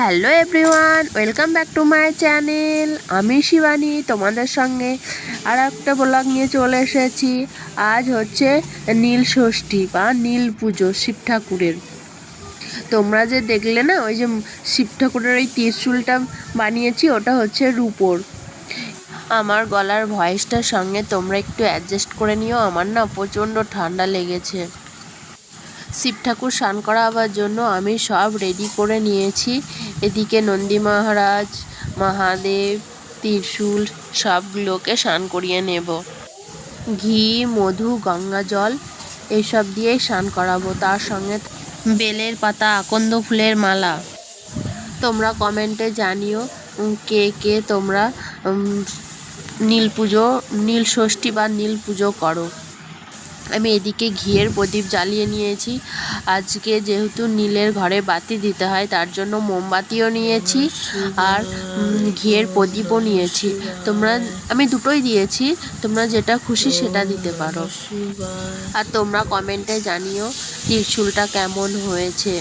Hello everyone, welcome back to my channel. আমি শিবানী তোমাদের সঙ্গে আর একটা ব্লগ নিয়ে চলে এসেছি। আজ হচ্ছে নীল ষষ্ঠী বা নীল পুজো শিব ঠাকুরের। তোমরা যে দেখলে না, ওই যে শিব ঠাকুরের ওই ত্রিশূলটা বানিয়েছি, ওটা হচ্ছে রূপোর। আমার গলার ভয়েসটার সঙ্গে তোমরা একটু অ্যাডজাস্ট করে নিও, আমার না প্রচণ্ড ঠান্ডা লেগেছে। শিব ঠাকুর স্নান করাবার জন্য আমি সব রেডি করে নিয়েছি। এদিকে নন্দী মহারাজ, মহাদেব, ত্রিশূল সবগুলোকে স্নান করিয়ে নেব। ঘি, মধু, গঙ্গা জল এইসব দিয়েই স্নান করাবো, তার সঙ্গে বেলের পাতা, আকন্দ ফুলের মালা। তোমরা কমেন্টে জানিও কে কে তোমরা নীল ষষ্ঠী বা নীল পুজো করো। আমি এদিকে ঘিয়ের প্রদীপ জ্বালিয়ে নিয়েছি। আজকে যেহেতু নীলের ঘরে বাতি দিতে হয়, তার জন্য মোমবাতিও নিয়েছি আর ঘিয়ের প্রদীপও নিয়েছি। আমি দুটোই দিয়েছি, তোমরা যেটা খুশি সেটা দিতে পারো। আর তোমরা কমেন্টে জানিও ত্রিশূলটা কেমন হয়েছে।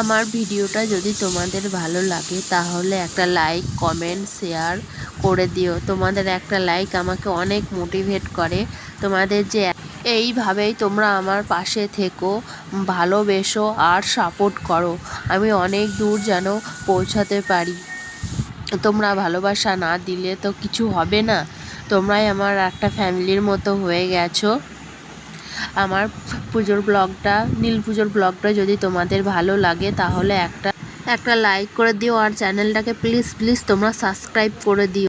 আমার ভিডিওটা যদি তোমাদের ভালো লাগে তাহলে একটা লাইক, কমেন্ট, শেয়ার করে দিও। তোমাদের একটা লাইক আমাকে অনেক মোটিভেট করে। তোমাদের যে এইভাবেই তোমরা আমার পাশে থেকো, ভালোবেসো আর সাপোর্ট করো, আমি অনেক দূর যেন পৌঁছাতে পারি। তোমরা ভালোবাসা না দিলে তো কিছু হবে না। তোমরাই আমার একটা ফ্যামিলির মতো হয়ে গেছো। আমার নীল পুজোর ব্লগটা যদি তোমাদের ভালো লাগে তাহলে একটা লাইক করে দিও আর চ্যানেলটাকে প্লিজ তোমরা সাবস্ক্রাইব করে দিও।